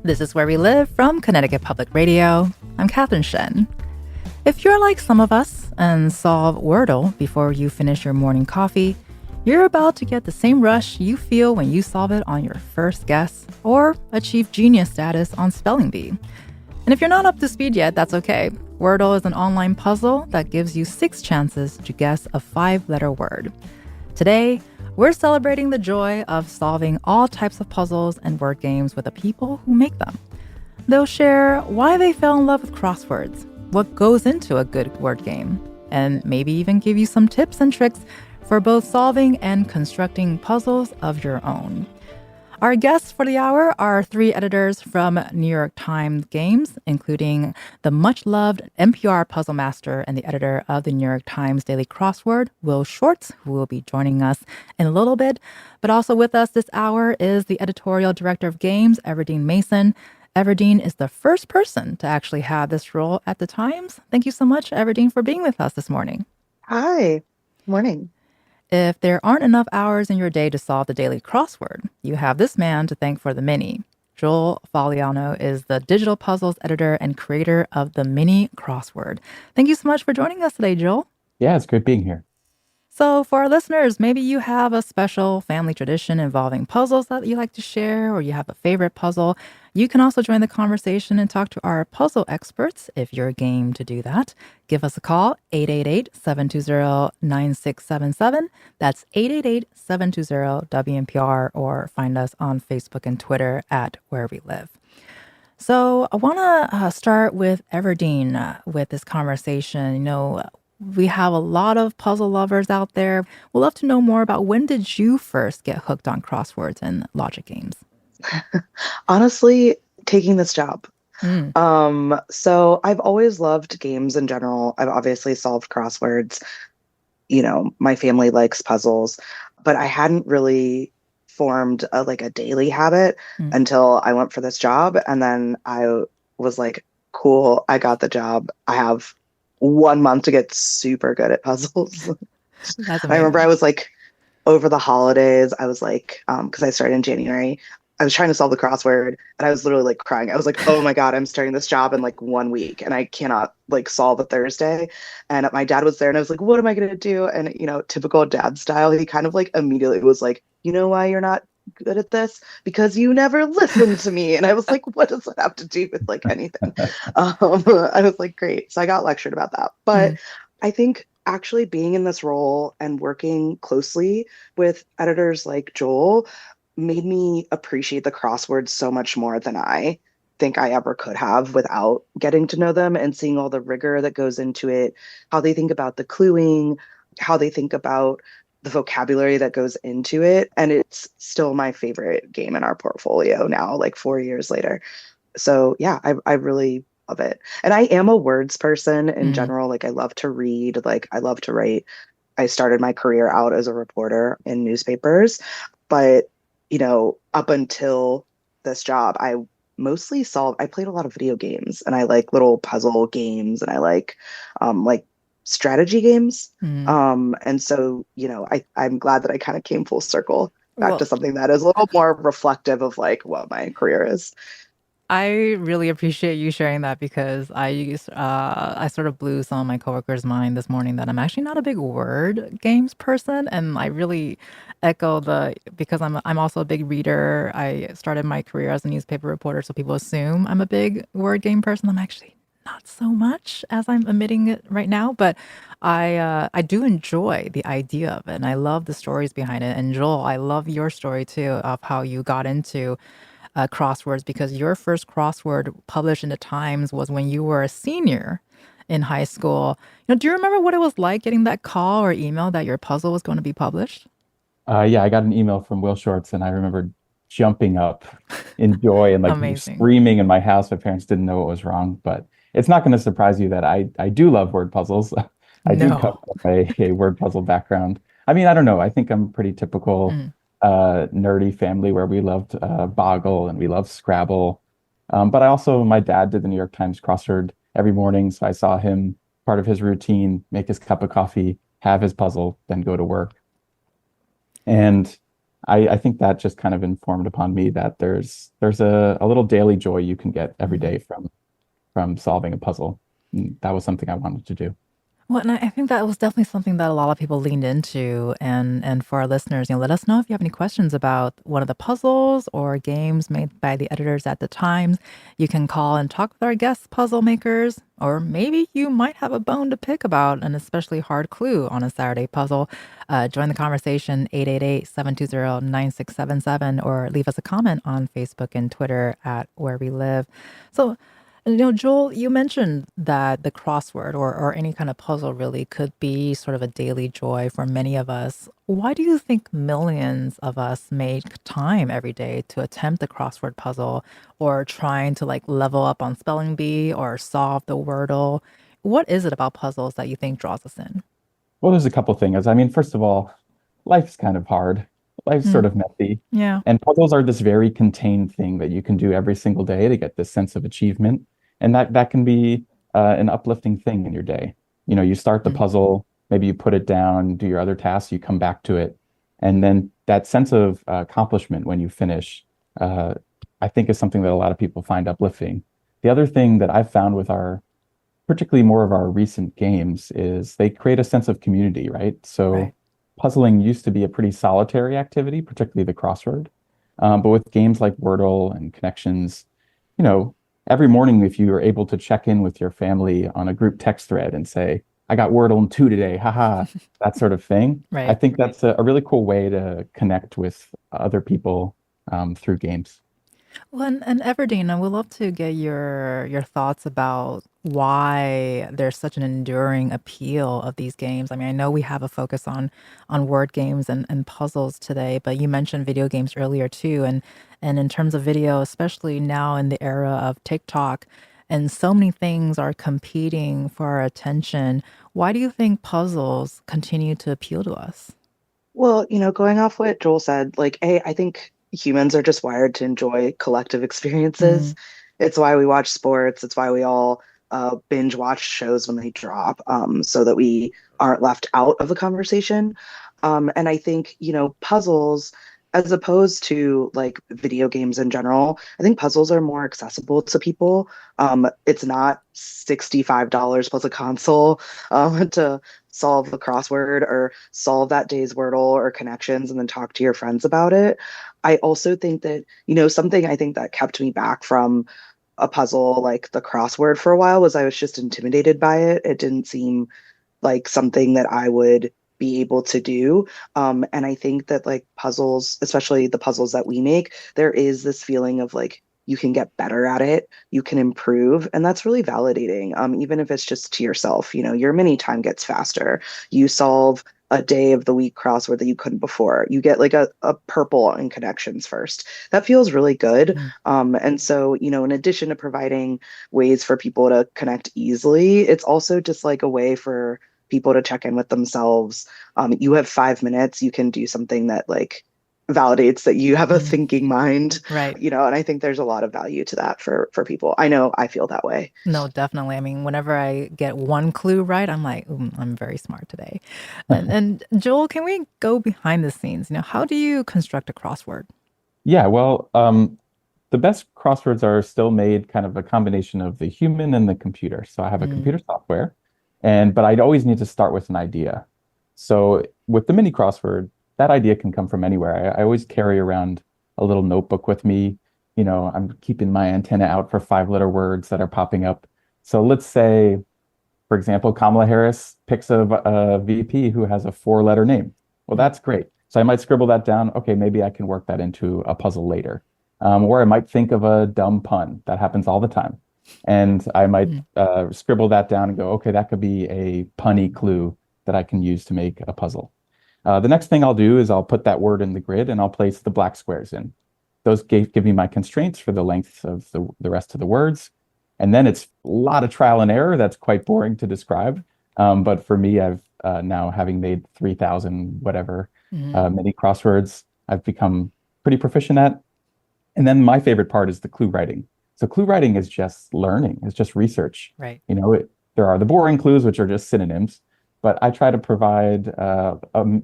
This is Where We Live from Connecticut Public Radio. I'm Catherine Shen. If you're like some of us and solve Wordle before you finish your morning coffee, you're about to get the same rush you feel when you solve it on your first guess or achieve genius status on Spelling Bee. And if you're not up to speed yet, that's okay. Wordle is an online puzzle that gives you 6 chances to guess a 5-letter word. Today, we're celebrating the joy of solving all types of puzzles and word games with the people who make them. They'll share why they fell in love with crosswords, what goes into a good word game, and maybe even give you some tips and tricks for both solving and constructing puzzles of your own. Our guests for the hour are 3 editors from New York Times Games, including the much-loved NPR puzzle master and the editor of the New York Times Daily Crossword, Will Shortz, who will be joining us in a little bit. But also with us this hour is the editorial director of games, Everdeen Mason. Everdeen is the first person to actually have this role at the Times. Thank you so much, Everdeen, for being with us this morning. Hi. Morning. If there aren't enough hours in your day to solve the daily crossword, you have this man to thank for the mini. Joel Fagliano is the digital puzzles editor and creator of the Mini Crossword. Thank you so much for joining us today, Joel. Yeah, it's great being here. So for our listeners, maybe you have a special family tradition involving puzzles that you like to share, or you have a favorite puzzle. You can also join the conversation and talk to our puzzle experts if you're game to do that. Give us a call, 888-720-9677. That's 888-720-WNPR, or find us on Facebook and Twitter at Where We Live. So I want to start with Everdeen with this conversation. We have a lot of puzzle lovers out there. We'd love to know more about when did you first get hooked on crosswords and logic games? Honestly, taking this job. Mm. So I've always loved games in general. I've obviously solved crosswords. My family likes puzzles, but I hadn't really formed a daily habit until I went for this job. And then I was like, cool, I got the job. I have 1 month to get super good at puzzles. That's amazing. I remember I was like, over the holidays, I was like, because I started in January, I was trying to solve the crossword and I was literally like crying. I was like, oh my God, I'm starting this job in like 1 week and I cannot solve a Thursday. And my dad was there and I was like, what am I going to do? And, typical dad style, he kind of immediately was like, you know why you're not good at this? Because you never listened to me. And I was like, what does that have to do with anything? I was like, great. So I got lectured about that. But I think actually being in this role and working closely with editors like Joel made me appreciate the crosswords so much more than I think I ever could have without getting to know them and seeing all the rigor that goes into it, how they think about the cluing, how they think about the vocabulary that goes into it. And it's still my favorite game in our portfolio now, 4 years later. So yeah, I really love it. And I am a words person in general. I love to read, I love to write. I started my career out as a reporter in newspapers, but up until this job, I played a lot of video games and I like little puzzle games and I like strategy games. And so, I'm glad that I kind of came full circle back to something that is a little more reflective of what my career is. I really appreciate you sharing that because I sort of blew some of my coworkers' mind this morning that I'm actually not a big word games person, and I really echo because I'm also a big reader. I started my career as a newspaper reporter, so people assume I'm a big word game person. I'm actually not so much as I'm admitting it right now, but I do enjoy the idea of it, and I love the stories behind it. And Joel, I love your story too of how you got into crosswords, because your first crossword published in the Times was when you were a senior in high school. Do you remember what it was like getting that call or email that your puzzle was going to be published? Yeah, I got an email from Will Shortz and I remember jumping up in joy and Amazing. screaming in my house. My parents didn't know what was wrong, but it's not going to surprise you that I do love word puzzles. I do come from a word puzzle background. I mean, I don't know. I think I'm pretty typical nerdy family where we loved Boggle and we loved Scrabble. But my dad did the New York Times crossword every morning. So I saw him, part of his routine, make his cup of coffee, have his puzzle, then go to work. And I think that just kind of informed upon me that there's a little daily joy you can get every day from solving a puzzle. And that was something I wanted to do. Well, and I think that was definitely something that a lot of people leaned into. And for our listeners, let us know if you have any questions about one of the puzzles or games made by the editors at the Times. You can call and talk with our guest puzzle makers, or maybe you might have a bone to pick about an especially hard clue on a Saturday puzzle. Join the conversation 888-720-9677, or leave us a comment on Facebook and Twitter at Where We Live. So, Joel, you mentioned that the crossword or any kind of puzzle really could be sort of a daily joy for many of us. Why do you think millions of us make time every day to attempt the crossword puzzle or trying to like level up on spelling bee or solve the Wordle? What is it about puzzles that you think draws us in? Well, there's a couple things. I mean, first of all, life's kind of hard. Life's sort Mm, of messy. yeah, And puzzles are this very contained thing that you can do every single day to get this sense of achievement. And that can be an uplifting thing in your day. You start the mm, puzzle, maybe you put it down, do your other tasks, you come back to it. And then that sense of accomplishment when you finish, uh, I think is something that a lot of people find uplifting. The other thing that I've found with particularly more of our recent games, is they create a sense of community, right? So right. puzzling used to be a pretty solitary activity, particularly the crossword. But with games like Wordle and Connections, you know, every morning if you are able to check in with your family on a group text thread and say, I got Wordle in two today, haha, that sort of thing. I Right. think that's a really cool way to connect with other people through games. Well, and Everdeen, I would love to get your thoughts about why there's such an enduring appeal of these games. I mean, I know we have a focus on word games and puzzles today, but you mentioned video games earlier too, and in terms of video, especially now in the era of TikTok, and so many things are competing for our attention. Why do you think puzzles continue to appeal to us? Well, going off what Joel said, like, I think humans are just wired to enjoy collective experiences. Mm, It's why we watch sports. It's why we all binge watch shows when they drop, so that we aren't left out of the conversation. And I think, puzzles, as opposed to like video games in general, I think puzzles are more accessible to people. It's not $65 plus a console to solve the crossword or solve that day's Wordle or connections and then talk to your friends about it. I also think that, something I think that kept me back from a puzzle like the crossword for a while was I was just intimidated by it. It didn't seem like something that I would be able to do. And I think that like puzzles, especially the puzzles that we make, there is this feeling of like you can get better at it, you can improve, and that's really validating. Even if it's just to yourself, your mini time gets faster. You solve a day of the week crossword that you couldn't before. You get like a purple in connections first. That feels really good. mm, And so, in addition to providing ways for people to connect easily, it's also just like a way for people to check in with themselves. You have 5 minutes, you can do something that like validates that you have a mm. thinking mind, Right. and I think there's a lot of value to that for people. I know I feel that way. No, definitely. I mean, whenever I get one clue right, I'm like, "Ooh, I'm very smart today." And Joel, can we go behind the scenes? How do you construct a crossword? Yeah, well, the best crosswords are still made kind of a combination of the human and the computer. So I have a Mm, computer software, but I'd always need to start with an idea. So with the mini crossword, that idea can come from anywhere. I always carry around a little notebook with me. I'm keeping my antenna out for five-letter words that are popping up. So let's say, for example, Kamala Harris picks a VP who has a four-letter name. Well, mm, that's great. So I might scribble that down. Okay, maybe I can work that into a puzzle later. Or I might think of a dumb pun. That happens all the time. And I might mm. scribble that down and go, okay, that could be a punny clue that I can use to make a puzzle. The next thing I'll do is I'll put that word in the grid and I'll place the black squares in. Those give me my constraints for the length of the rest of the words. And then it's a lot of trial and error. That's quite boring to describe. But for me, I've now having made 3,000 whatever Mhm. mini crosswords, I've become pretty proficient at. And then my favorite part is the clue writing. So clue writing is just learning, it's just research. Right. There are the boring clues, which are just synonyms, but I try to provide a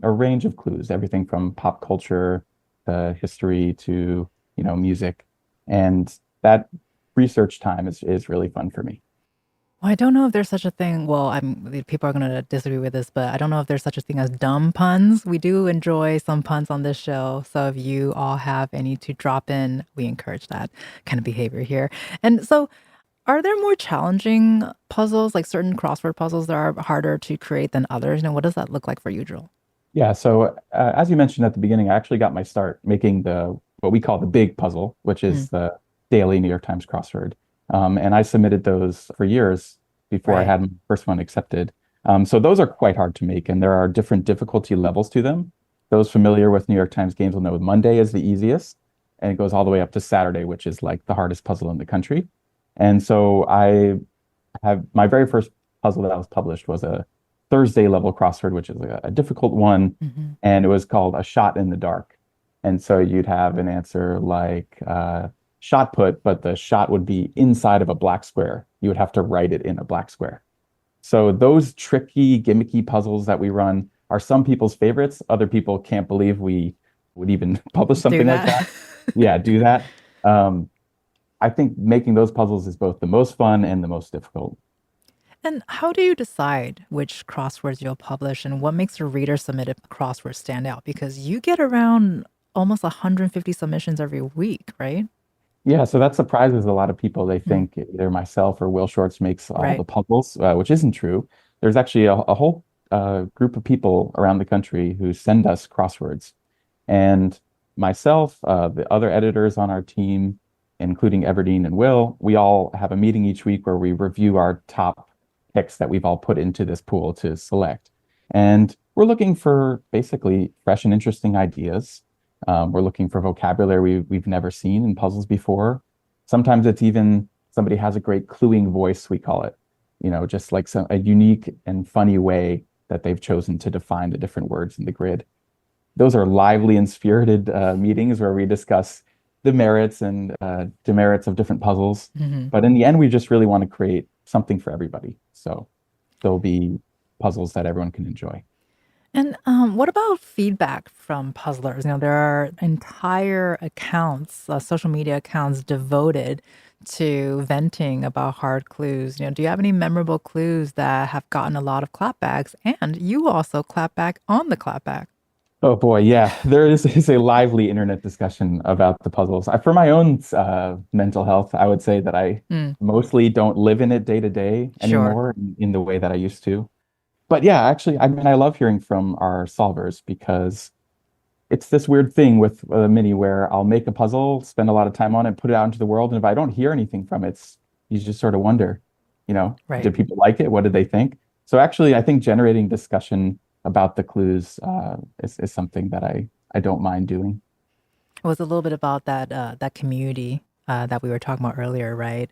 range of clues, everything from pop culture to history to, music. And that research time is really fun for me. Well, I don't know if there's such a thing. Well, people are going to disagree with this, but I don't know if there's such a thing as dumb puns. We do enjoy some puns on this show. So if you all have any to drop in, we encourage that kind of behavior here. And so are there more challenging puzzles, like certain crossword puzzles that are harder to create than others? What does that look like for you, Joel? Yeah, so as you mentioned at the beginning, I actually got my start making the what we call the big puzzle, which Mm, is the daily New York Times crossword. And I submitted those for years before I right. had my first one accepted. So those are quite hard to make, and there are different difficulty levels to them. Those familiar with New York Times games will know Monday is the easiest, and it goes all the way up to Saturday, which is like the hardest puzzle in the country. And so I have my very first puzzle that was published was a Thursday level crossword, which is a difficult one, Hmm. and it was called a shot in the dark. And so you'd have an answer like shot put, but the shot would be inside of a black square. You would have to write it in a black square. So those tricky, gimmicky puzzles that we run are some people's favorites. Other people can't believe we would even publish Do something like that. that. Yeah, do that. Um, I think making those puzzles is both the most fun and the most difficult. And how do you decide which crosswords you'll publish and what makes a reader submitted crossword stand out? Because you get around almost 150 submissions every week, right? Yeah, so that surprises a lot of people. They Mm, think either myself or Will Shortz makes all right. the puzzles, which isn't true. There's actually a whole group of people around the country who send us crosswords. And myself, the other editors on our team, including Everdeen and Will, we all have a meeting each week where we review our top picks that we've all put into this pool to select. And we're looking for basically fresh and interesting ideas. We're looking for vocabulary we've never seen in puzzles before. Sometimes it's even somebody has a great cluing voice, we call it, just like a unique and funny way that they've chosen to define the different words in the grid. Those are lively and spirited meetings where we discuss the merits and demerits of different puzzles. Hmm. But in the end, we just really want to create something for everybody. So there'll be puzzles that everyone can enjoy. And what about feedback from puzzlers? There are entire accounts, social media accounts devoted to venting about hard clues. Do you have any memorable clues that have gotten a lot of clapbacks? And you also clap back on the clapback. Oh boy, yeah, is a lively internet discussion about the puzzles. For my own mental health, I would say that I Mm, mostly don't live in it day to day sure. anymore in the way that I used to. But yeah, actually, I mean, I love hearing from our solvers because it's this weird thing with Mini where I'll make a puzzle, spend a lot of time on it, put it out into the world, and if I don't hear anything from it, you just sort of wonder, Right. did people like it? What did they think? So actually, I think generating discussion about the clues is something that I don't mind doing. It was a little bit about that community that we were talking about earlier, right?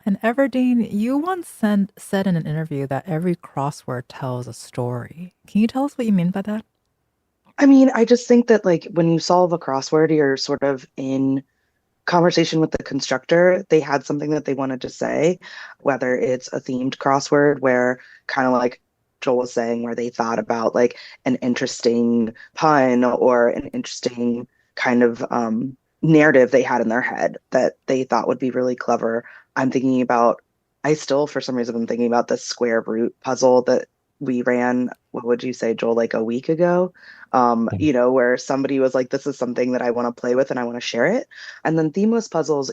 And Everdeen, you once said in an interview that every crossword tells a story. Can you tell us what you mean by that? I mean, I just think that like when you solve a crossword, you're sort of in conversation with the constructor. They had something that they wanted to say, whether it's a themed crossword where kind of like Joel was saying, where they thought about like an interesting pun or an interesting kind of narrative they had in their head that they thought would be really clever. I'm thinking about, I still, for some reason, I'm thinking about the square root puzzle that we ran, what would you say, Joel, like a week ago? Yeah. Where somebody was like, this is something that I want to play with and I want to share it. And then themeless puzzles,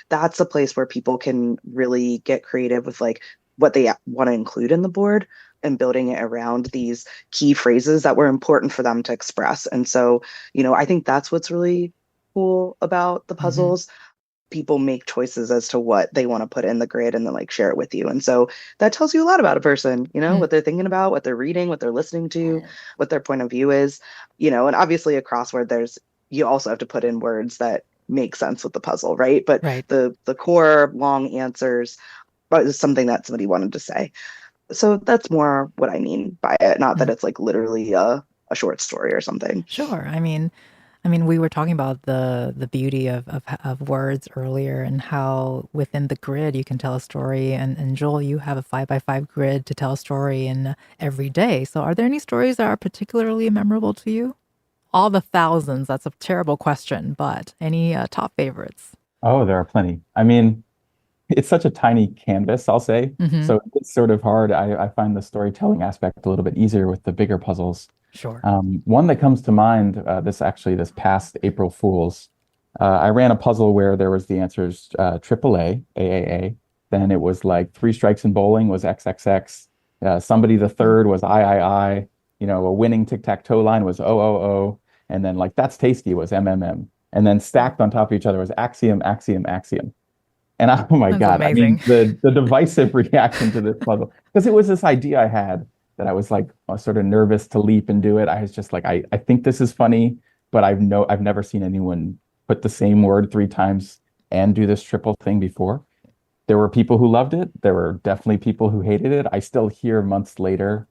that's a place where people can really get creative with like what they want to include in the board and building it around these key phrases that were important for them to express. And so, I think that's what's really cool about the Hmm. puzzles. People make choices as to what they want to put in the grid and then like share it with you. And so that tells you a lot about a person, Mm, what they're thinking about, what they're reading, what they're listening to, what their point of view is, and obviously a crossword, you also have to put in words that make sense with the puzzle, right? But right. the core long answers is something that somebody wanted to say. So that's more what I mean by it, not that Mm, it's like literally a short story or something. sure. I mean, we were talking about the beauty of words earlier and how within the grid you can tell a story. And Joel, you have a 5 by 5 grid to tell a story in every day. So, are there any stories that are particularly memorable to you? all the thousands? That's a terrible question, but any top favorites? Oh, there are plenty. I mean, it's such a tiny canvas, I'll say. Hmm. So it's sort of hard. I find the storytelling aspect a little bit easier with the bigger puzzles. Sure. One that comes to mind, this past April Fool's, I ran a puzzle where there was the answers AAA, AAA. Then it was like three strikes in bowling was XXX. Somebody the third was I. A winning tic-tac-toe line was O. And then like that's tasty was MMM. And then stacked on top of each other was axiom, axiom, axiom. And oh my That's God, I mean, amazing. the divisive reaction to this puzzle, because it was this idea I had that I was like sort of nervous to leap and do it. I was just like, I think this is funny, but I've never seen anyone put the same word three times and do this triple thing before. There were people who loved it. There were definitely people who hated it. I still hear months later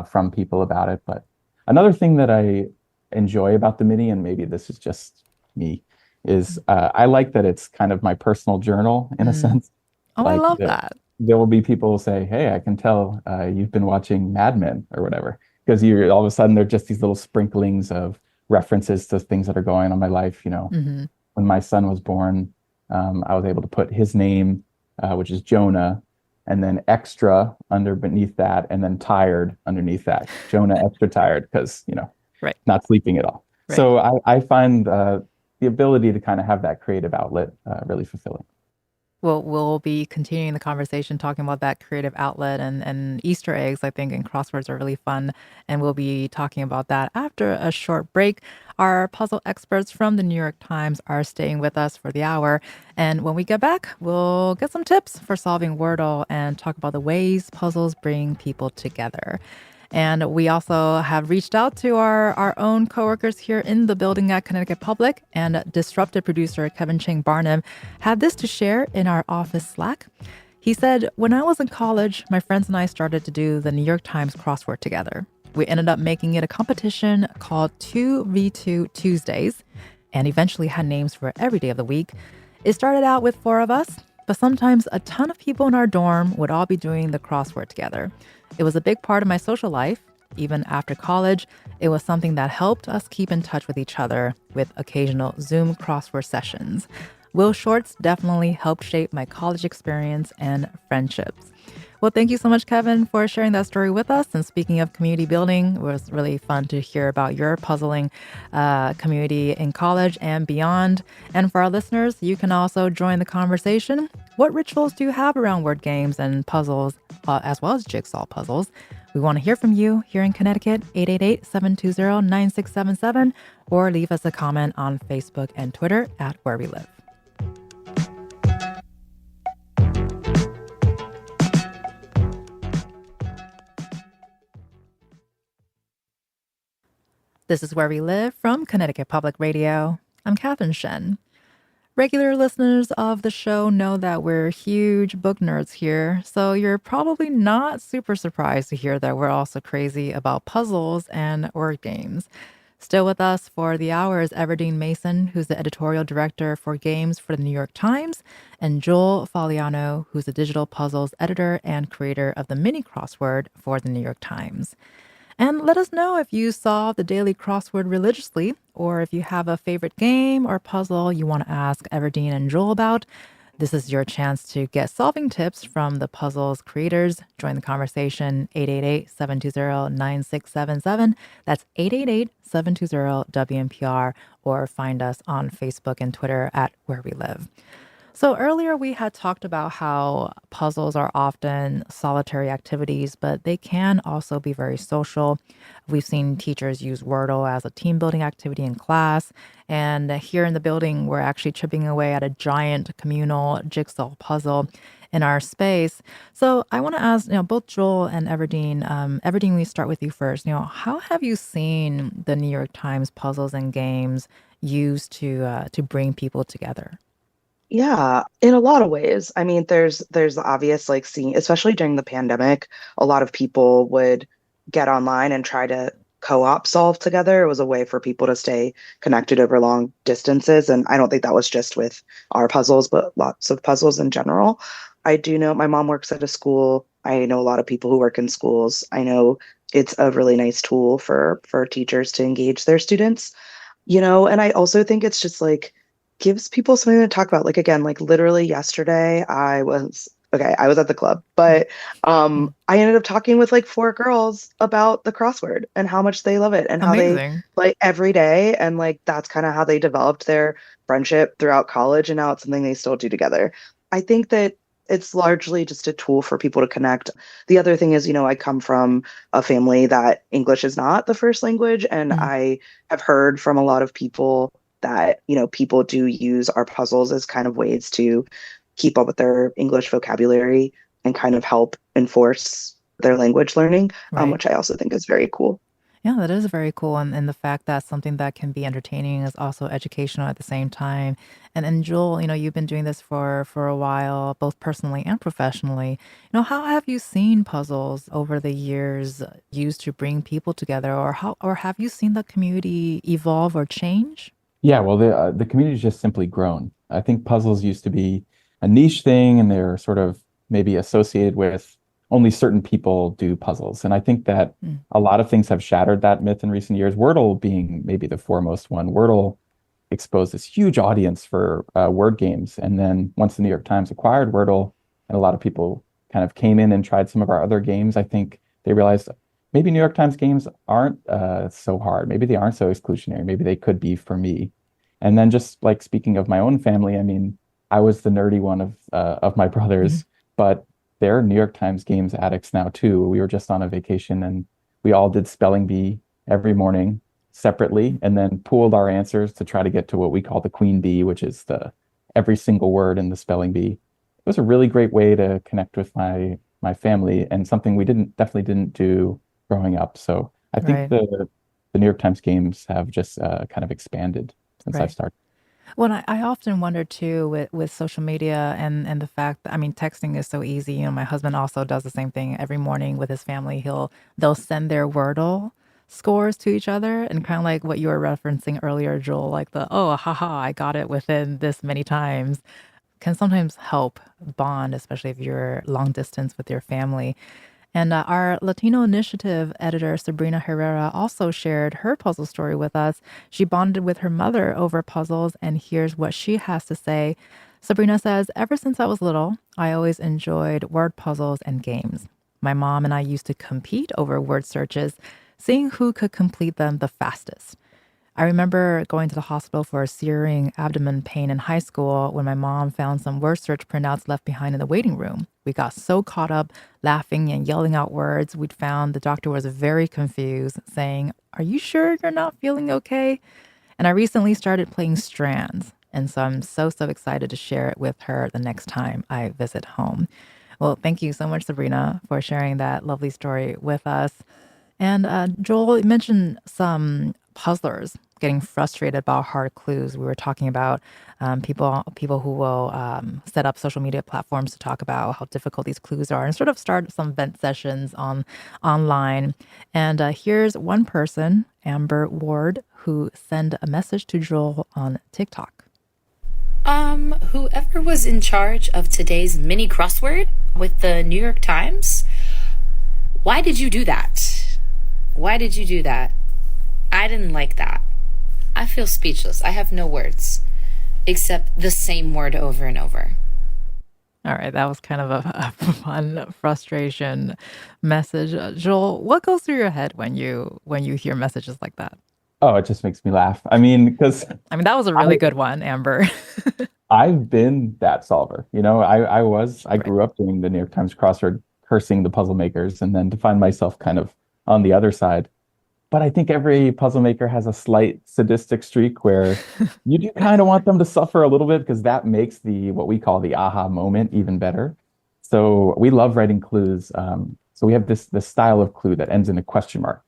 from people about it. But another thing that I enjoy about the mini, and maybe this is just me, is I like that it's kind of my personal journal in a Mm. sense. Oh, I Like love that. there will be people who say, "Hey, I can tell you've been watching Mad Men or whatever," because you all of a sudden they're just these little sprinklings of references to things that are going on in my life. Hmm. When my son was born, I was able to put his name, which is Jonah, and then extra underneath that, and then tired underneath that. Jonah extra tired because Right, not sleeping at all. right. So I find the ability to kind of have that creative outlet really fulfilling. We'll be continuing the conversation talking about that creative outlet and Easter eggs, I think, and crosswords are really fun. And we'll be talking about that after a short break. Our puzzle experts from the New York Times are staying with us for the hour. And when we get back, we'll get some tips for solving Wordle and talk about the ways puzzles bring people together. And we also have reached out to our own coworkers here in the building at Connecticut Public, and disruptive producer Kevin Chang Barnum had this to share in our office Slack. He said, "When I was in college, my friends and I started to do the New York Times crossword together. We ended up making it a competition called 2v2 Tuesdays and eventually had names for every day of the week. It started out with four of us, but sometimes a ton of people in our dorm would all be doing the crossword together. It was a big part of my social life. Even after college, it was something that helped us keep in touch with each other with occasional Zoom crossword sessions. Will Shorts definitely helped shape my college experience and friendships." Well, thank you so much, Kevin, for sharing that story with us. And speaking of community building, it was really fun to hear about your puzzling community in college and beyond. And for our listeners, you can also join the conversation. What rituals do you have around word games and puzzles, as well as jigsaw puzzles? We want to hear from you here in Connecticut, 888-720-9677, or leave us a comment on Facebook and Twitter at Where We Live. This is Where We Live from Connecticut Public Radio. I'm Catherine Shen. Regular listeners of the show know that we're huge book nerds here, so you're probably not super surprised to hear that we're also crazy about puzzles and word games. Still with us for the hour is Everdeen Mason, who's the editorial director for games for the New York Times, and Joel Faliano, who's the digital puzzles editor and creator of the mini crossword for the New York Times. And let us know if you solve the daily crossword religiously, or if you have a favorite game or puzzle you want to ask Everdeen and Joel about. This is your chance to get solving tips from the puzzle's creators. Join the conversation, 888-720-9677. That's 888-720-WNPR, or find us on Facebook and Twitter at Where We Live. So earlier we had talked about how puzzles are often solitary activities, but they can also be very social. We've seen teachers use Wordle as a team building activity in class. And here in the building, we're actually chipping away at a giant communal jigsaw puzzle in our space. So I want to ask, both Joel and Everdeen. Everdeen, we start with you first. How have you seen the New York Times puzzles and games used to bring people together? Yeah, in a lot of ways. I mean, there's the obvious like seeing, especially during the pandemic, a lot of people would get online and try to co-op solve together. It was a way for people to stay connected over long distances. And I don't think that was just with our puzzles, but lots of puzzles in general. I do know my mom works at a school. I know a lot of people who work in schools. I know it's a really nice tool for teachers to engage their students. And I also think it's just like gives people something to talk about. Like again, like literally yesterday I was at the club, but I ended up talking with like four girls about the crossword and how much they love it and how they Amazing. play every day. And like that's kind of how they developed their friendship throughout college. And now it's something they still do together. I think that it's largely just a tool for people to connect. The other thing is, I come from a family that English is not the first language. And Mm, I have heard from a lot of people that, people do use our puzzles as kind of ways to keep up with their English vocabulary and kind of help enforce their language learning, right. which I also think is very cool. Yeah, that is very cool. And the fact that something that can be entertaining is also educational at the same time. And Joel, you've been doing this for a while, both personally and professionally. How have you seen puzzles over the years used to bring people together, or have you seen the community evolve or change? Yeah, well, the community's just simply grown. I think puzzles used to be a niche thing, and they're sort of maybe associated with only certain people do puzzles. And I think that Mm, a lot of things have shattered that myth in recent years. Wordle being maybe the foremost one. Wordle exposed this huge audience for word games, and then once the New York Times acquired Wordle, and a lot of people kind of came in and tried some of our other games, I think they realized maybe New York Times games aren't so hard. Maybe they aren't so exclusionary. Maybe they could be for me. And then just like speaking of my own family, I mean, I was the nerdy one of my mhm. brothers, but they're New York Times games addicts now too. We were just on a vacation and we all did spelling bee every morning separately and then pooled our answers to try to get to what we call the queen bee, which is the every single word in the spelling bee. It was a really great way to connect with my family and something we definitely didn't do growing up. So I think Right, the New York Times games have just kind of expanded since I've right. started. Well, I often wonder too with social media and the fact that, I mean, texting is so easy. My husband also does the same thing every morning with his family. They'll send their Wordle scores to each other and kind of like what you were referencing earlier, Joel, like oh, haha, I got it within this many times can sometimes help bond, especially if you're long distance with your family. And our Latino Initiative editor, Sabrina Herrera, also shared her puzzle story with us. She bonded with her mother over puzzles, and here's what she has to say. Sabrina says, ever since I was little, I always enjoyed word puzzles and games. My mom and I used to compete over word searches, seeing who could complete them the fastest. I remember going to the hospital for a searing abdomen pain in high school when my mom found some word search printouts left behind in the waiting room. We got so caught up laughing and yelling out words we'd found the doctor was very confused, saying, "Are you sure you're not feeling okay?" And I recently started playing Strands. And so I'm so excited to share it with her the next time I visit home. Well, thank you so much, Sabrina, for sharing that lovely story with us. And Joel mentioned some puzzlers getting frustrated about hard clues. We were talking about people who will set up social media platforms to talk about how difficult these clues are and sort of start some vent sessions online. And here's one person, Amber Ward, who sent a message to Joel on TikTok. Whoever was in charge of today's mini crossword with the New York Times, why did you do that? Why did you do that? I didn't like that. I feel speechless. I have no words except the same word over and over. All right, that was kind of a fun frustration message. Joel, what goes through your head when you hear messages like that? Oh, it just makes me laugh. I mean, because I mean, that was a I really good one, Amber. I've been that solver. I Right. grew up doing the New York Times crossword, cursing the puzzle makers, and then to find myself kind of on the other side. But I think every puzzle maker has a slight sadistic streak where you do kind of want them to suffer a little bit because that makes the what we call the aha moment even better. So we love writing clues. So we have this style of clue that ends in a question mark.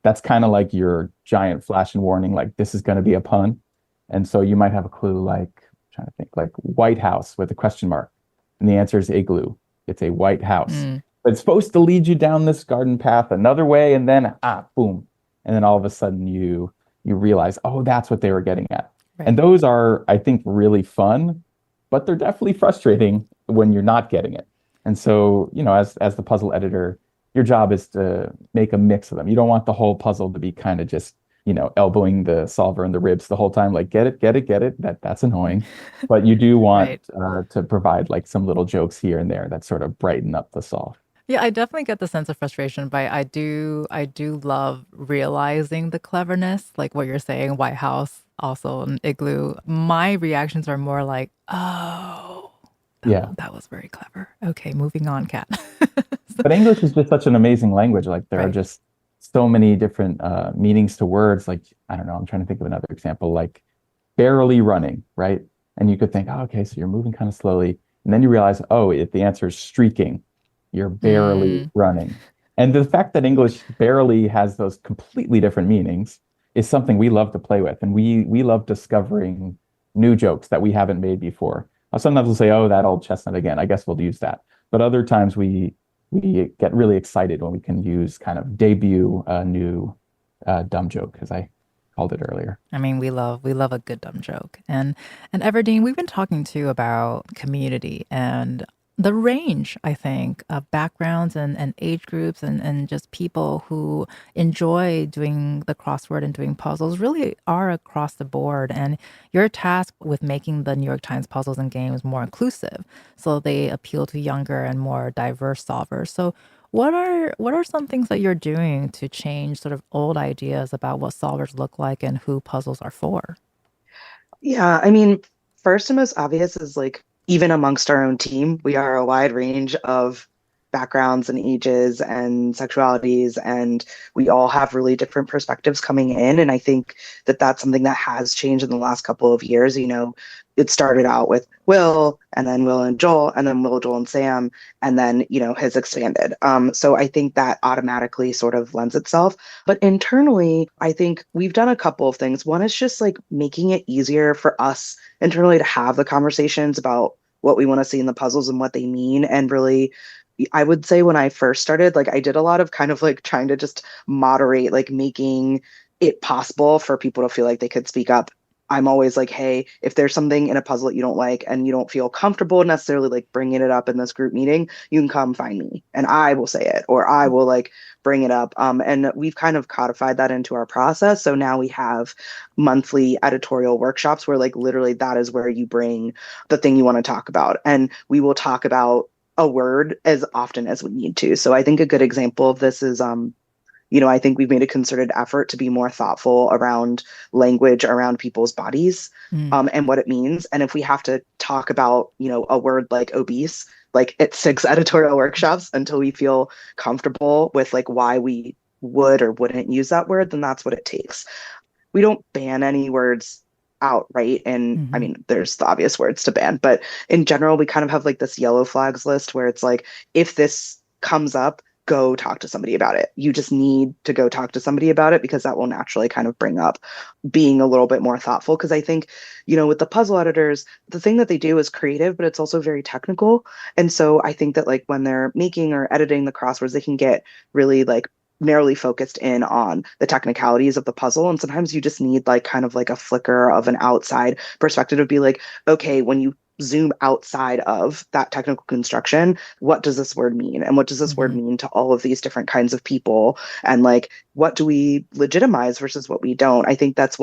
That's kind of like your giant flashing warning, like this is going to be a pun. And so you might have a clue like, I'm trying to think, like White House with a question mark. And the answer is igloo. It's a white house. Mm, But it's supposed to lead you down this garden path another way, and then boom. And then all of a sudden you realize, oh, that's what they were getting at. right. And those are, I think, really fun, but they're definitely frustrating when you're not getting it. And so, as the puzzle editor, your job is to make a mix of them. You don't want the whole puzzle to be kind of just, elbowing the solver in the ribs the whole time, like get it, get it, get it. That's annoying. But you do want to provide like some little jokes here and there that sort of brighten up the solve. Yeah, I definitely get the sense of frustration, but I do love realizing the cleverness, like what you're saying, White House, also an igloo. My reactions are more like, oh, that was very clever. Okay, moving on, Kat. But English is just such an amazing language. Like there are just so many different meanings to words. Like, I don't know, I'm trying to think of another example, like barely running, right? And you could think, oh, okay, so you're moving kind of slowly. And then you realize, oh, the answer is streaking. You're barely running. And the fact that English barely has those completely different meanings is something we love to play with. And we love discovering new jokes that we haven't made before. Sometimes we'll say, oh, that old chestnut again. I guess we'll use that. But other times we get really excited when we can use kind of debut a new dumb joke, as I called it earlier. I mean, we love a good dumb joke. And Everdeen, we've been talking too about community and the range, I think, of backgrounds and age groups and just people who enjoy doing the crossword and doing puzzles really are across the board. And you're tasked with making the New York Times puzzles and games more inclusive, so they appeal to younger and more diverse solvers. So what are some things that you're doing to change sort of old ideas about what solvers look like and who puzzles are for? Yeah, I mean, first and most obvious is like, even amongst our own team, we are a wide range of backgrounds and ages and sexualities, and we all have really different perspectives coming in. And I think that that's something that has changed in the last couple of years. It started out with Will, and then Will and Joel, and then Will, Joel, and Sam, and then, has expanded. So I think that automatically sort of lends itself. But internally, I think we've done a couple of things. One is just like making it easier for us internally to have the conversations about what we want to see in the puzzles and what they mean. And really, I would say when I first started, like I did a lot of kind of like trying to just moderate, like making it possible for people to feel like they could speak up. I'm always like, hey, if there's something in a puzzle that you don't like and you don't feel comfortable necessarily like bringing it up in this group meeting, you can come find me and I will say it, or I will like bring it up. And we've kind of codified that into our process. So now we have monthly editorial workshops where like literally that is where you bring the thing you want to talk about. And we will talk about a word as often as we need to. So I think a good example of this is I think we've made a concerted effort to be more thoughtful around language around people's bodies and what it means. And if we have to talk about, a word like obese, like it's 6 editorial workshops until we feel comfortable with like why we would or wouldn't use that word, then that's what it takes. We don't ban any words outright. And I mean, there's the obvious words to ban, but in general, we kind of have like this yellow flags list where it's like, if this comes up, go talk to somebody about it. You just need to go talk to somebody about it because that will naturally kind of bring up being a little bit more thoughtful. Because I think, with the puzzle editors, the thing that they do is creative, but it's also very technical. And so I think that like when they're making or editing the crosswords, they can get really like narrowly focused in on the technicalities of the puzzle. And sometimes you just need like kind of like a flicker of an outside perspective to be like, okay, when you zoom outside of that technical construction, what does this word mean? And what does this word mean to all of these different kinds of people? And like, what do we legitimize versus what we don't? I think that's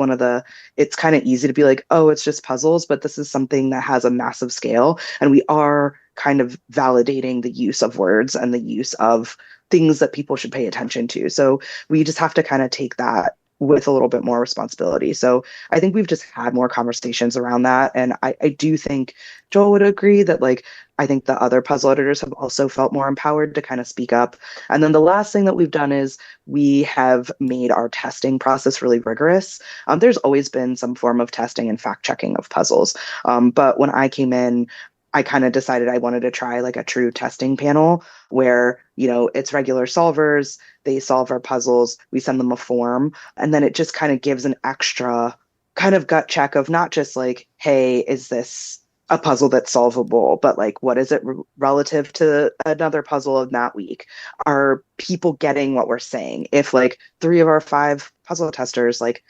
it's kind of easy to be like, oh, it's just puzzles, but this is something that has a massive scale. And we are kind of validating the use of words and the use of things that people should pay attention to. So we just have to kind of take that with a little bit more responsibility. So I think we've just had more conversations around that. And I do think Joel would agree that like, I think the other puzzle editors have also felt more empowered to kind of speak up. And then the last thing that we've done is we have made our testing process really rigorous. There's always been some form of testing and fact checking of puzzles. But when I came in, I kind of decided I wanted to try like a true testing panel where, it's regular solvers, they solve our puzzles, we send them a form, and then it just kind of gives an extra kind of gut check of not just like, hey, is this a puzzle that's solvable, but like, what is it relative to another puzzle of that week? Are people getting what we're saying? If like 3 of our 5 puzzle testers like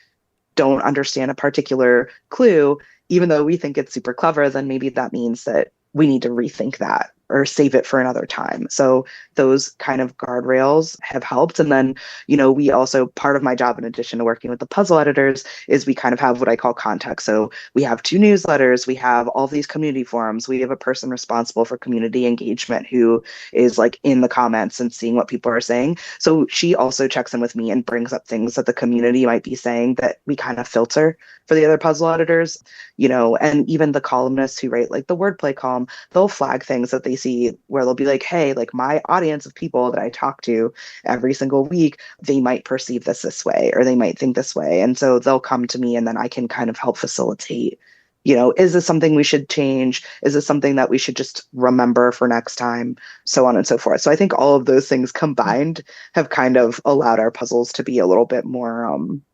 don't understand a particular clue, even though we think it's super clever, then maybe that means that we need to rethink that or save it for another time. So those kind of guardrails have helped. And then, we also, part of my job in addition to working with the puzzle editors is we kind of have what I call context. So we have 2 newsletters, we have all these community forums, we have a person responsible for community engagement who is like in the comments and seeing what people are saying. So she also checks in with me and brings up things that the community might be saying that we kind of filter for the other puzzle editors, and even the columnists who write like the wordplay column, they'll flag things that they see where they'll be like, hey, like my audience of people that I talk to every single week, they might perceive this way, or they might think this way. And so they'll come to me and then I can kind of help facilitate, is this something we should change? Is this something that we should just remember for next time? So on and so forth. So I think all of those things combined have kind of allowed our puzzles to be a little bit more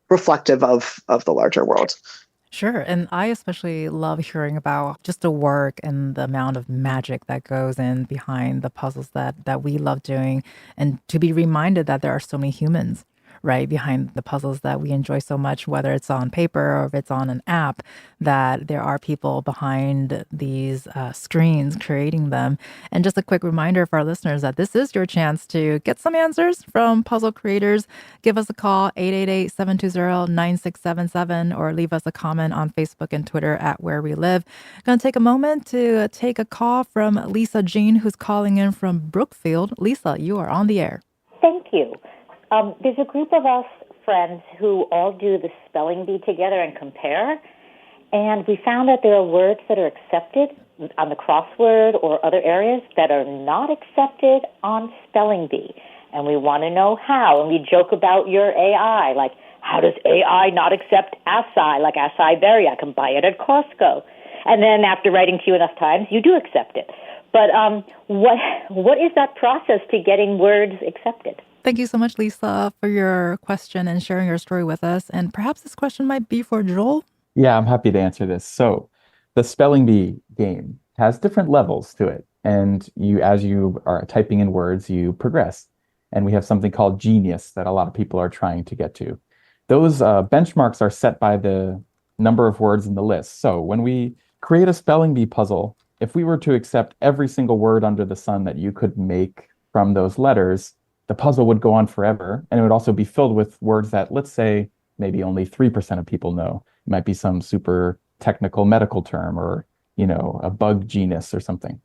reflective of the larger world. Sure. And I especially love hearing about just the work and the amount of magic that goes in behind the puzzles that we love doing. And to be reminded that there are so many humans, right, behind the puzzles that we enjoy so much, whether it's on paper or if it's on an app, that there are people behind these screens creating them. And just a quick reminder for our listeners that this is your chance to get some answers from puzzle creators. Give us a call, 888-720-9677, or leave us a comment on Facebook and Twitter at Where We Live. Going to take a moment to take a call from Lisa Jean, who's calling in from Brookfield. Lisa, you are on the air. Thank you. There's a group of us friends who all do the spelling bee together and compare, and we found that there are words that are accepted on the crossword or other areas that are not accepted on spelling bee, and we want to know how. And we joke about your AI, like, how does AI not accept acai, like acai berry? I can buy it at Costco. And then after writing to you enough times, you do accept it. But what is that process to getting words accepted? Thank you so much, Lisa, for your question and sharing your story with us. And perhaps this question might be for Joel. Yeah, I'm happy to answer this. So the spelling bee game has different levels to it. And as you are typing in words, you progress. And we have something called genius that a lot of people are trying to get to. Those benchmarks are set by the number of words in the list. So when we create a spelling bee puzzle, if we were to accept every single word under the sun that you could make from those letters, the puzzle would go on forever, and it would also be filled with words that, let's say, maybe only 3% of people know. It might be some super technical medical term or, a bug genus or something.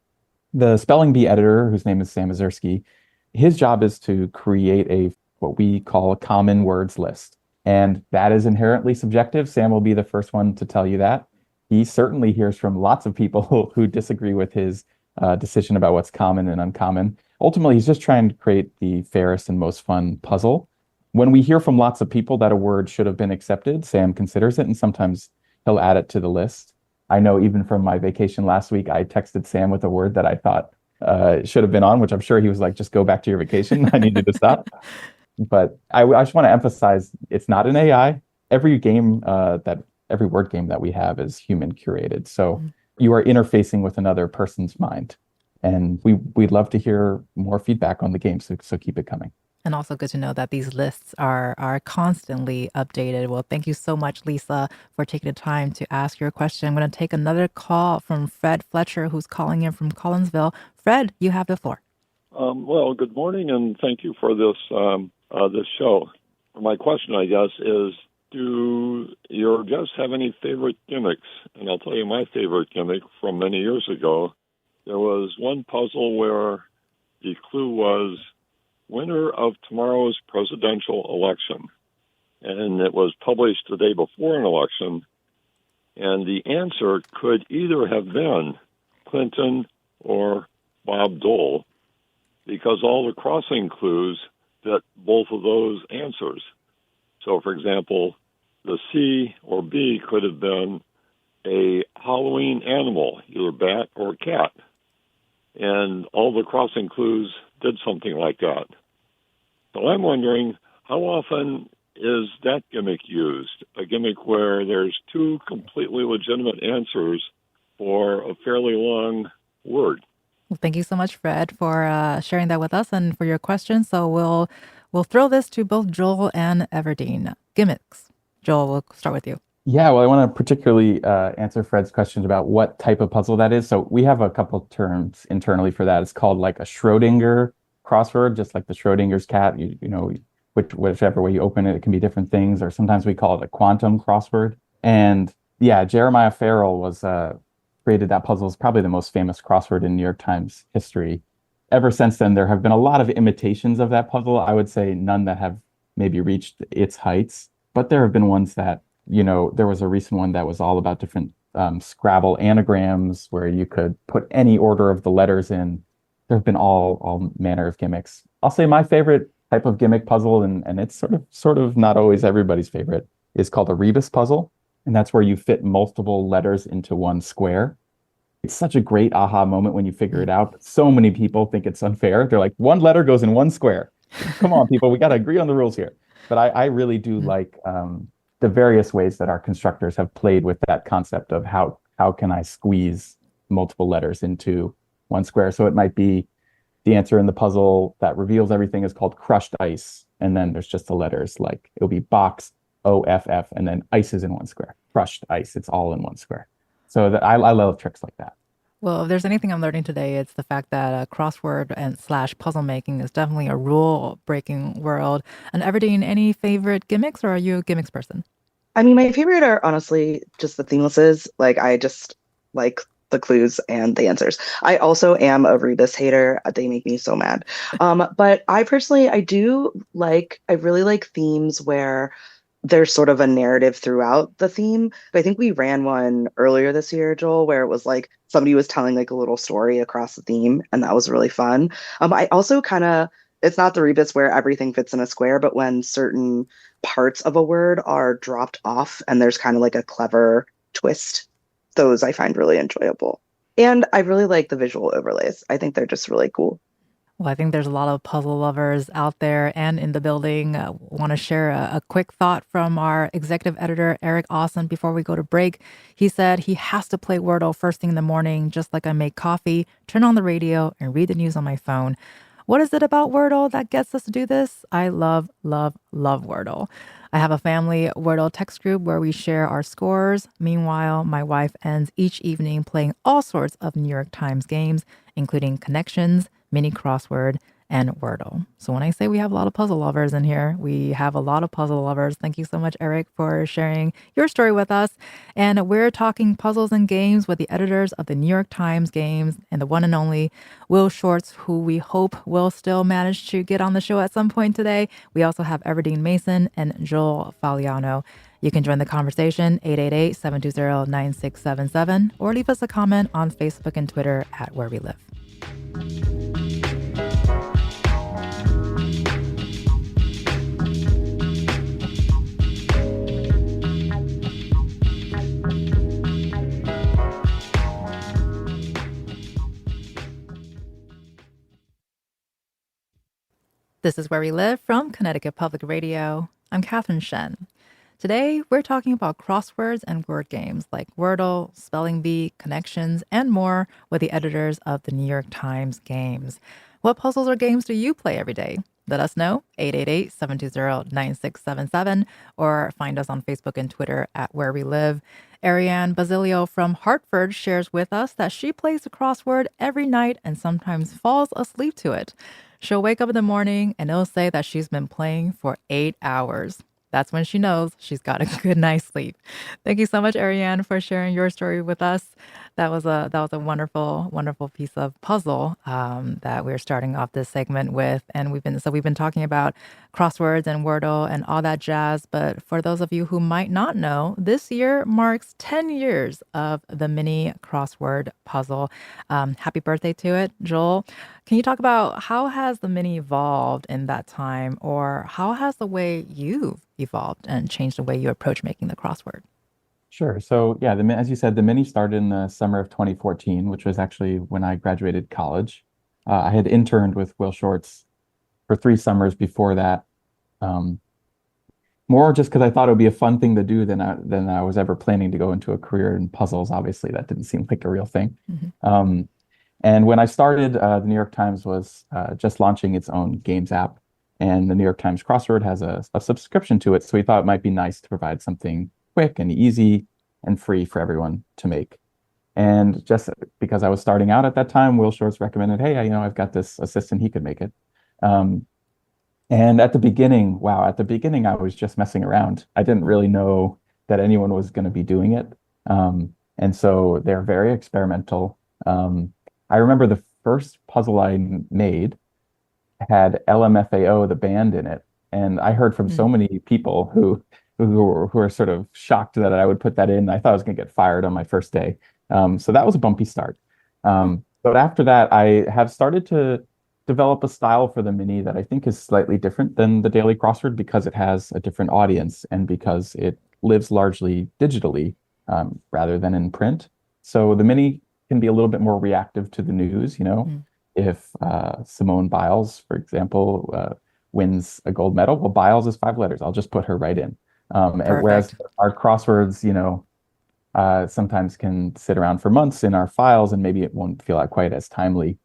The spelling bee editor, whose name is Sam Mazursky, his job is to create what we call a common words list. And that is inherently subjective. Sam will be the first one to tell you that. He certainly hears from lots of people who disagree with his decision about what's common and uncommon. Ultimately, he's just trying to create the fairest and most fun puzzle. When we hear from lots of people that a word should have been accepted, Sam considers it, and sometimes he'll add it to the list. I know even from my vacation last week, I texted Sam with a word that I thought should have been on, which I'm sure he was like, just go back to your vacation. I needed to stop. But I just want to emphasize, it's not an AI. Every word game that we have is human curated. So you are interfacing with another person's mind. And we'd love to hear more feedback on the game, so keep it coming. And also good to know that these lists are constantly updated. Well, thank you so much, Lisa, for taking the time to ask your question. I'm going to take another call from Fred Fletcher, who's calling in from Collinsville. Fred, you have the floor. Well, good morning, and thank you for this show. My question, I guess, is, do your guests have any favorite gimmicks? And I'll tell you my favorite gimmick from many years ago. There was one puzzle where the clue was winner of tomorrow's presidential election. And it was published the day before an election. And the answer could either have been Clinton or Bob Dole, because all the crossing clues fit both of those answers. So, for example, the C or B could have been a Halloween animal, either bat or cat. And all the crossing clues did something like that. So I'm wondering, how often is that gimmick used? A gimmick where there's 2 completely legitimate answers for a fairly long word. Well, thank you so much, Fred, for sharing that with us and for your question. So we'll throw this to both Joel and Everdeen. Gimmicks. Joel, we'll start with you. Yeah, well, I want to particularly answer Fred's question about what type of puzzle that is. So we have a couple terms internally for that. It's called like a Schrodinger crossword, just like the Schrodinger's cat. Whichever way you open it, it can be different things. Or sometimes we call it a quantum crossword. And yeah, Jeremiah Farrell was created that puzzle. It's probably the most famous crossword in New York Times history. Ever since then, there have been a lot of imitations of that puzzle. I would say none that have maybe reached its heights, but there have been ones that there was a recent one that was all about different Scrabble anagrams where you could put any order of the letters in. There have been all manner of gimmicks. I'll say my favorite type of gimmick puzzle, and it's sort of not always everybody's favorite, is called a rebus puzzle. And that's where you fit multiple letters into one square. It's such a great aha moment when you figure it out. But so many people think it's unfair. They're like, one letter goes in one square. Come on, people, we got to agree on the rules here. But I really do like the various ways that our constructors have played with that concept of how can I squeeze multiple letters into one square. So it might be the answer in the puzzle that reveals everything is called crushed ice. And then there's just the letters, like it'll be box OFF, and then ice is in one square. Crushed ice, it's all in one square. So I love tricks like that. Well, if there's anything I'm learning today, it's the fact that crossword and / puzzle making is definitely a rule-breaking world. And Everdeen, any favorite gimmicks, or are you a gimmicks person? I mean, my favorite are honestly just the themelesses. Like, I just like the clues and the answers. I also am a rebus hater. They make me so mad. But I personally, I really like themes where there's sort of a narrative throughout the theme. I think we ran one earlier this year, Joel, where it was like somebody was telling like a little story across the theme, and that was really fun. I also it's not the rebus where everything fits in a square, but when certain parts of a word are dropped off and there's kind of like a clever twist, those I find really enjoyable. And I really like the visual overlays. I think they're just really cool. Well, I think there's a lot of puzzle lovers out there and in the building. Want to share a quick thought from our executive editor, Eric Austin, before we go to break. He said he has to play Wordle first thing in the morning, just like I make coffee, turn on the radio, and read the news on my phone. What is it about Wordle that gets us to do this? I love, love, love Wordle. I have a family Wordle text group where we share our scores. Meanwhile, my wife ends each evening playing all sorts of New York Times games, including Connections, Mini Crossword, and Wordle. So when I say we have a lot of puzzle lovers in here, we have a lot of puzzle lovers. Thank you so much, Eric, for sharing your story with us. And we're talking puzzles and games with the editors of the New York Times Games and the one and only Will Shortz, who we hope will still manage to get on the show at some point today. We also have Everdeen Mason and Joel Faliano. You can join the conversation, 888-720-9677, or leave us a comment on Facebook and Twitter at Where We Live. This is Where We Live from Connecticut Public Radio. I'm Catherine Shen. Today, we're talking about crosswords and word games like Wordle, Spelling Bee, Connections, and more with the editors of the New York Times Games. What puzzles or games do you play every day? Let us know, 888-720-9677, or find us on Facebook and Twitter at Where We Live. Ariane Basilio from Hartford shares with us that she plays a crossword every night and sometimes falls asleep to it. She'll wake up in the morning and it'll say that she's been playing for 8 hours. That's when she knows she's got a good night's sleep. Thank you so much, Ariane, for sharing your story with us. That was a wonderful, wonderful piece of puzzle that we're starting off this segment with. And we've been talking about crosswords and Wordle and all that jazz. But for those of you who might not know, this year marks 10 years of the mini crossword puzzle. Happy birthday to it, Joel. Can you talk about how has the mini evolved in that time, or how has the way you've evolved and changed the way you approach making the crossword? Sure. So yeah, as you said, the mini started in the summer of 2014, which was actually when I graduated college. I had interned with Will Shortz for 3 summers before that, more just because I thought it would be a fun thing to do than I was ever planning to go into a career in puzzles. Obviously, that didn't seem like a real thing. Mm-hmm. And when I started, the New York Times was just launching its own games app, and the New York Times Crossword has a subscription to it. So we thought it might be nice to provide something quick and easy and free for everyone to make. And just because I was starting out at that time, Will Shortz recommended, hey, I've got this assistant, he could make it. And at the beginning, I was just messing around. I didn't really know that anyone was going to be doing it. And so they're very experimental. I remember the first puzzle I made had LMFAO, the band, in it. And I heard from so many people who were sort of shocked that I would put that in. I thought I was going to get fired on my first day. So that was a bumpy start. But after that, I have started to develop a style for the mini that I think is slightly different than the daily crossword because it has a different audience and because it lives largely digitally rather than in print. So the mini can be a little bit more reactive to the news. If Simone Biles, for example, wins a gold medal, well, Biles is 5 letters. I'll just put her right in. Whereas our crosswords, sometimes can sit around for months in our files and maybe it won't feel quite as timely.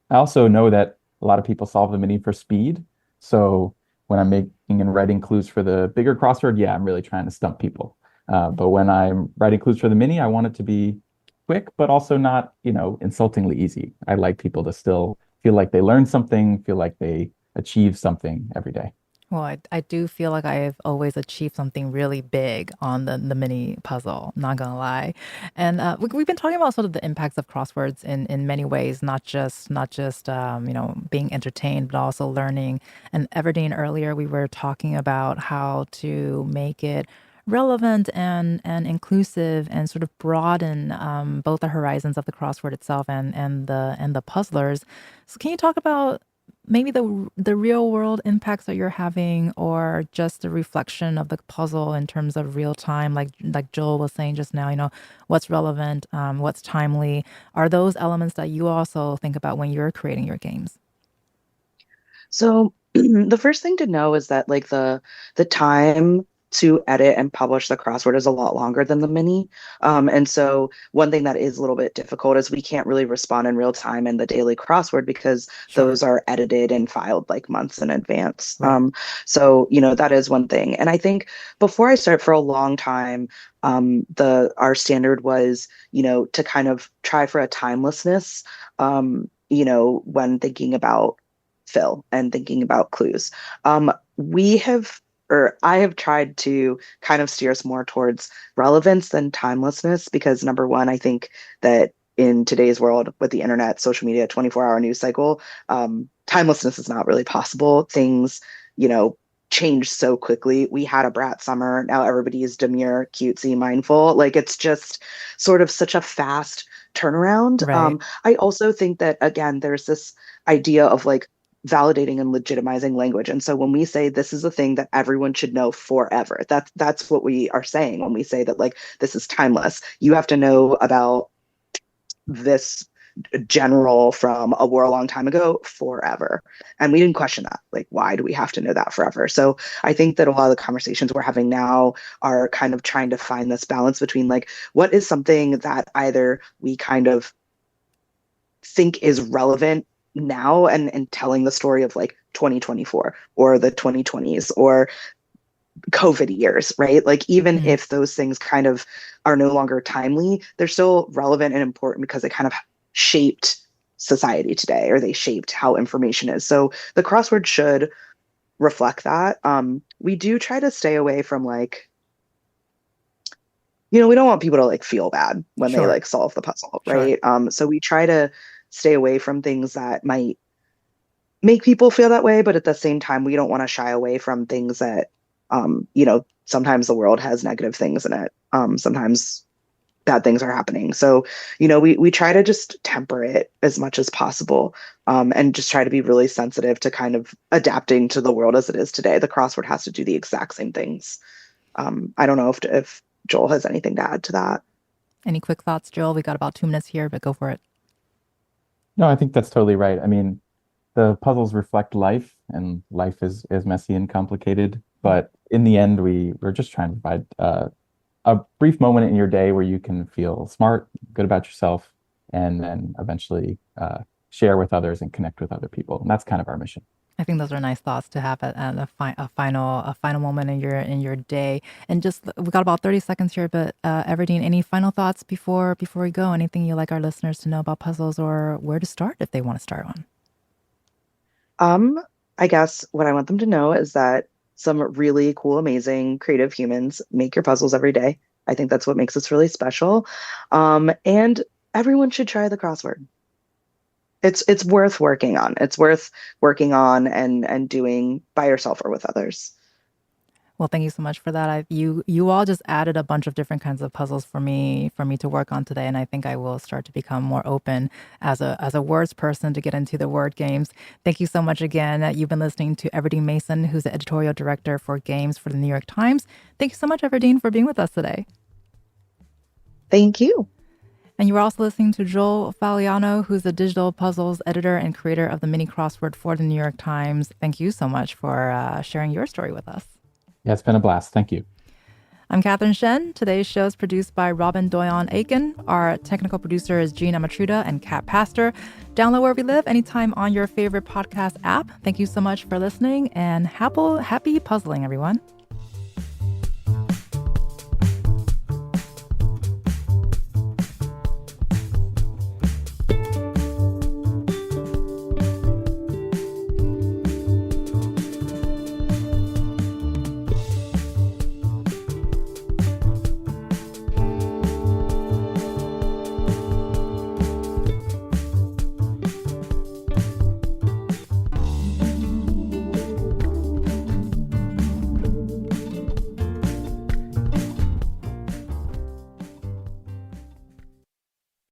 I also know that a lot of people solve the mini for speed. So when I'm making and writing clues for the bigger crossword, yeah, I'm really trying to stump people. But when I'm writing clues for the mini, I want it to be quick, but also not, insultingly easy. I like people to still feel like they learn something, feel like they achieve something every day. Well, I do feel like I've always achieved something really big on the mini puzzle, not gonna lie. And we've been talking about sort of the impacts of crosswords in many ways, not just being entertained, but also learning. And Everdeen, earlier we were talking about how to make it relevant and inclusive and sort of broaden both the horizons of the crossword itself and the puzzlers. So can you talk about maybe the real world impacts that you're having, or just the reflection of the puzzle in terms of real time, like Joel was saying just now, what's relevant, what's timely? Are those elements that you also think about when you're creating your games? So the first thing to know is that like the time to edit and publish the crossword is a lot longer than the mini. And so one thing that is a little bit difficult is we can't really respond in real time in the daily crossword because those are edited and filed like months in advance. Right. So, that is one thing. And I think before I start, for a long time, our standard was, to kind of try for a timelessness, when thinking about fill and thinking about clues. I have tried to kind of steer us more towards relevance than timelessness because, number one, I think that in today's world with the internet, social media, 24-hour news cycle, timelessness is not really possible. Things, change so quickly. We had a brat summer. Now everybody is demure, cutesy, mindful. Like it's just sort of such a fast turnaround. Right. I also think that, again, there's this idea of like validating and legitimizing language. And so when we say this is a thing that everyone should know forever, that's what we are saying when we say that like this is timeless. You have to know about this general from a war a long time ago forever. And we didn't question that. Like, why do we have to know that forever? So I think that a lot of the conversations we're having now are kind of trying to find this balance between like, what is something that either we kind of think is relevant now and telling the story of like 2024 or the 2020s or COVID years, right? Like even if those things kind of are no longer timely, they're still relevant and important because they kind of shaped society today, or they shaped how information is. So the crossword should reflect that. We do try to stay away from like, we don't want people to like feel bad when they like solve the puzzle, right? So we try to stay away from things that might make people feel that way, but at the same time, we don't want to shy away from things that, sometimes the world has negative things in it. Sometimes bad things are happening. So, we try to just temper it as much as possible, and just try to be really sensitive to kind of adapting to the world as it is today. The crossword has to do the exact same things. I don't know if Joel has anything to add to that. Any quick thoughts, Joel? We got about 2 minutes here, but go for it. No, I think that's totally right. I mean, the puzzles reflect life, and life is messy and complicated. But in the end, we're just trying to provide a brief moment in your day where you can feel smart, good about yourself, and then eventually share with others and connect with other people. And that's kind of our mission. I think those are nice thoughts to have at a final moment in your day. And just we got about 30 seconds here, but Everdeen, any final thoughts before we go? Anything you'd like our listeners to know about puzzles or where to start if they want to start one? I guess what I want them to know is that some really cool, amazing, creative humans make your puzzles every day. I think that's what makes us really special. And everyone should try the crossword. It's worth working on. It's worth working on and doing by yourself or with others. Well, thank you so much for that. You all just added a bunch of different kinds of puzzles for me to work on today, and I think I will start to become more open as a words person to get into the word games. Thank you so much again. You've been listening to Everdeen Mason, who's the editorial director for games for the New York Times. Thank you so much, Everdeen, for being with us today. Thank you. And you were also listening to Joel Faliano, who's the digital puzzles editor and creator of the mini crossword for the New York Times. Thank you so much for sharing your story with us. Yeah, it's been a blast. Thank you. I'm Catherine Shen. Today's show is produced by Robyn Doyon-Aitken. Our technical producer is Gina Matruda and Kat Pastor. Download Where We Live anytime on your favorite podcast app. Thank you so much for listening, and happy puzzling, everyone.